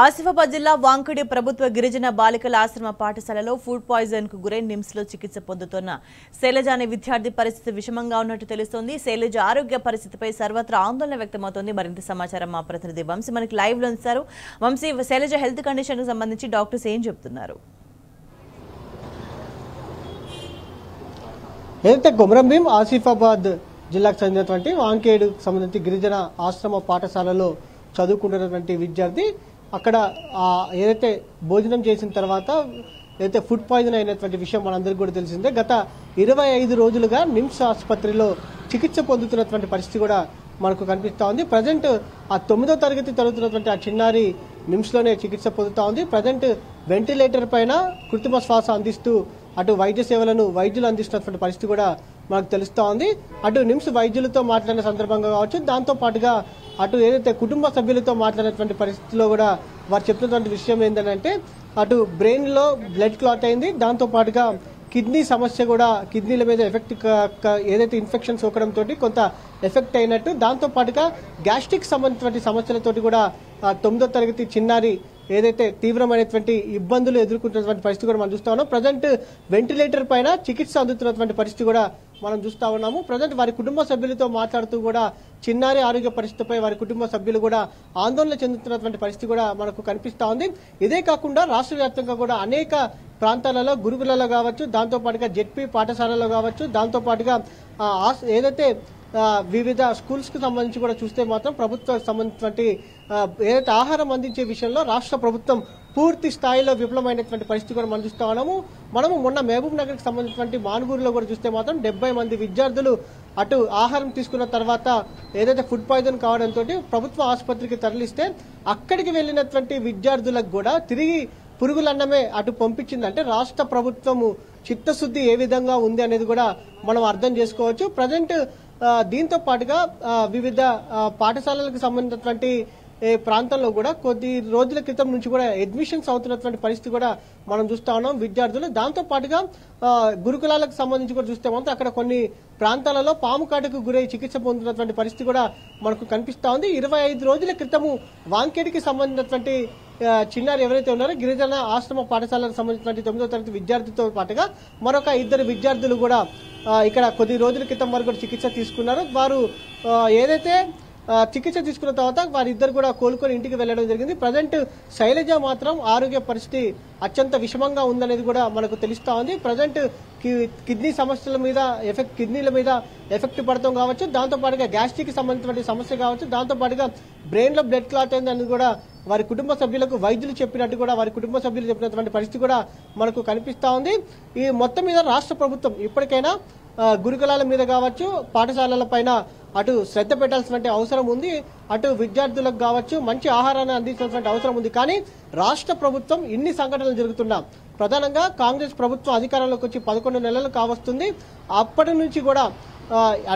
ఆసిఫాబాద్ జిల్లా వాంకడి ప్రభుత్వ గిరిజన బాలికల ఆశ్రమ పాఠశాలలో ఫుడ్ పాయిజన్ కు గురై నిమ్స్ లో చికిత్స పొందుతున్న శైలజ అనే విద్యార్థి పరిస్థితి విషమంగా ఉన్నట్టు తెలుస్తోంది. శైలజ ఆరోగ్య పరిస్థితిపై సర్వత్రా ఆందోళన వ్యక్తమవుతోంది. మరింత సమాచారం మా ప్రతినిధి వంశీ మనకి లైవ్ లో ఉంచారు. వంశీ, శైలజ హెల్త్ కండిషన్ కు సంబంధించి డాక్టర్స్ ఏం చెప్తున్నారు? ఏదైతే కొమరంభీం ఆసిఫాబాద్ జిల్లాకు చెందినటువంటి వాంకేడుకు సంబంధించి గిరిజన ఆశ్రమ పాఠశాలలో చదువుకుంటున్నటువంటి విద్యార్థి అక్కడ ఏదైతే భోజనం చేసిన తర్వాత ఏదైతే ఫుడ్ పాయిజన్ అయినటువంటి విషయం మనందరికీ కూడా తెలిసిందే. గత 25 రోజులుగా నిమ్స్ ఆసుపత్రిలో చికిత్స పొందుతున్నటువంటి పరిస్థితి కూడా మనకు కనిపిస్తూ ఉంది. ప్రజెంట్ ఆ 9వ తరగతి చదువుతున్నటువంటి ఆ చిన్నారి నిమ్స్లోనే చికిత్స పొందుతూ ఉంది. ప్రజెంట్ వెంటిలేటర్ పైన కృత్రిమ శ్వాస అందిస్తూ అటు వైద్య సేవలను వైద్యులు అందిస్తున్నటువంటి పరిస్థితి కూడా మనకు తెలుస్తూ ఉంది. అటు నిమ్స్ వైద్యులతో మాట్లాడిన సందర్భంగా కావచ్చు, దాంతో పాటుగా అటు ఏదైతే కుటుంబ సభ్యులతో మాట్లాడినటువంటి పరిస్థితిలో కూడా వారు చెప్తున్నటువంటి విషయం ఏంటంటే అటు బ్రెయిన్లో బ్లడ్ క్లాట్ అయింది, దాంతో పాటుగా కిడ్నీ సమస్య కూడా కిడ్నీల మీద ఎఫెక్ట్ ఏదైతే ఇన్ఫెక్షన్ సోకడంతో కొంత ఎఫెక్ట్ అయినట్టు, దాంతో పాటుగా గ్యాస్ట్రిక్ సంబంధించినటువంటి సమస్యలతోటి కూడా 9వ తరగతి చిన్నారి ఏదైతే తీవ్రమైనటువంటి ఇబ్బందులు ఎదుర్కొంటున్నటువంటి పరిస్థితి కూడా మనం చూస్తా ఉన్నాం. ప్రజెంట్ వెంటిలేటర్ పైన చికిత్స అందుతున్నటువంటి పరిస్థితి కూడా మనం చూస్తా ఉన్నాము. ప్రజెంట్ వారి కుటుంబ సభ్యులతో మాట్లాడుతూ కూడా చిన్నారి ఆరోగ్య పరిస్థితిపై వారి కుటుంబ సభ్యులు కూడా ఆందోళన చెందుతున్నటువంటి పరిస్థితి కూడా మనకు కనిపిస్తా ఉంది. ఇదే కాకుండా రాష్ట్ర వ్యాప్తంగా కూడా అనేక ప్రాంతాలలో గురుకులలో కావచ్చు, దాంతో పాటుగా జెడ్పీ పాఠశాలలో కావచ్చు, దాంతో పాటుగా ఏదైతే వివిధ స్కూల్స్ కు సంబంధించి కూడా చూస్తే మాత్రం ప్రభుత్వానికి సంబంధించినటువంటి ఏదైతే ఆహారం అందించే విషయంలో రాష్ట్ర ప్రభుత్వం పూర్తి స్థాయిలో విఫలమైనటువంటి పరిస్థితి కూడా మనం చూస్తా ఉన్నాము. మనము మొన్న మహబూబ్ నగర్ కి సంబంధించినటువంటి మానుగూరులో కూడా చూస్తే మాత్రం 70 మంది విద్యార్థులు అటు ఆహారం తీసుకున్న తర్వాత ఏదైతే ఫుడ్ పాయిజన్ కావడంతో ప్రభుత్వ ఆసుపత్రికి తరలిస్తే అక్కడికి వెళ్ళినటువంటి విద్యార్థులకు కూడా తిరిగి పురుగులన్నమే అటు పంపించింది. అంటే రాష్ట్ర ప్రభుత్వము చిత్తశుద్ధి ఏ విధంగా ఉంది అనేది కూడా మనం అర్థం చేసుకోవచ్చు. ప్రజెంట్ దీంతో పాటుగా వివిధ పాఠశాలలకు సంబంధించినటువంటి ప్రాంతంలో కూడా కొద్ది రోజుల క్రితం నుంచి కూడా అడ్మిషన్స్ అవుతున్నటువంటి పరిస్థితి కూడా మనం చూస్తా ఉన్నాం విద్యార్థులు. దాంతో పాటుగా గురుకులాలకు సంబంధించి కూడా చూస్తే మాత్రం అక్కడ కొన్ని ప్రాంతాలలో పాము కాటుకు గురై చికిత్స పొందుతున్నటువంటి పరిస్థితి కూడా మనకు కనిపిస్తా ఉంది. 25 రోజుల క్రితము వాంకేడికి సంబంధించినటువంటి చిన్నారి ఎవరైతే ఉన్నారో గిరిజన ఆశ్రమ పాఠశాలకు సంబంధించినటువంటి 9వ తరగతి విద్యార్థితో పాటుగా మరొక 2 విద్యార్థులు కూడా ఇక్కడ కొద్ది రోజుల క్రితం వరకు చికిత్స తీసుకున్నారు. వారు ఏదైతే చికిత్స తీసుకున్న తర్వాత వారిద్దరు కూడా కోలుకొని ఇంటికి వెళ్లడం జరిగింది. ప్రజెంట్ శైలజ మాత్రం ఆరోగ్య పరిస్థితి అత్యంత విషమంగా ఉందనేది కూడా మనకు తెలుస్తా ఉంది. ప్రజెంట్ కిడ్నీ సమస్యల మీద కిడ్నీల మీద ఎఫెక్ట్ పడతాం కావచ్చు, దాంతో పాటుగా గ్యాస్ట్రిక్ సంబంధించినటువంటి సమస్య కావచ్చు, దాంతో పాటుగా బ్రెయిన్ లో బ్లడ్ క్లాట్ అయింది అనేది కూడా వారి కుటుంబ సభ్యులకు వైద్యులు చెప్పినట్టు కూడా వారి కుటుంబ సభ్యులు చెప్పినటువంటి పరిస్థితి కూడా మనకు కనిపిస్తా ఉంది. ఈ మొత్తం మీద రాష్ట్ర ప్రభుత్వం ఇప్పటికైనా గురుకులాల మీద కావచ్చు, పాఠశాలల పైన అటు శ్రద్ధ పెట్టాల్సినటువంటి అవసరం ఉంది. అటు విద్యార్థులకు కావచ్చు మంచి ఆహారాన్ని అందించాల్సినటువంటి అవసరం ఉంది. కానీ రాష్ట్ర ప్రభుత్వం ఇన్ని సంఘటనలు జరుగుతున్నా, ప్రధానంగా కాంగ్రెస్ ప్రభుత్వం అధికారంలోకి వచ్చి 11 నెలలు కావస్తుంది. అప్పటి నుంచి కూడా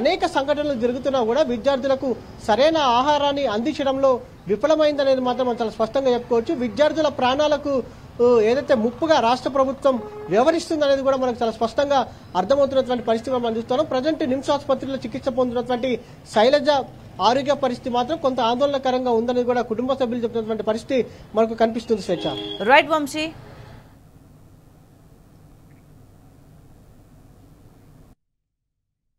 అనేక సంఘటనలు జరుగుతున్నా కూడా విద్యార్థులకు సరైన ఆహారాన్ని అందించడంలో విఫలమైందనేది మాత్రం మనం చాలా స్పష్టంగా చెప్పుకోవచ్చు. విద్యార్థుల ప్రాణాలకు ఏదైతే ముప్పుగా రాష్ట్ర ప్రభుత్వం వ్యవహరిస్తుంది అనేది కూడా మనకు చాలా స్పష్టంగా అర్థమవుతున్నటువంటి పరిస్థితి మనం చూస్తున్నాం. ప్రజెంట్ నిమ్స్ ఆసుపత్రిలో చికిత్స పొందుతున్నటువంటి శైలజ ఆరోగ్య పరిస్థితి మాత్రం కొంత ఆందోళనకరంగా ఉందనేది కూడా కుటుంబ సభ్యులు చెప్తున్నటువంటి పరిస్థితి మనకు కనిపిస్తుంది. స్వేచ్ఛ. రైట్ వంశీ.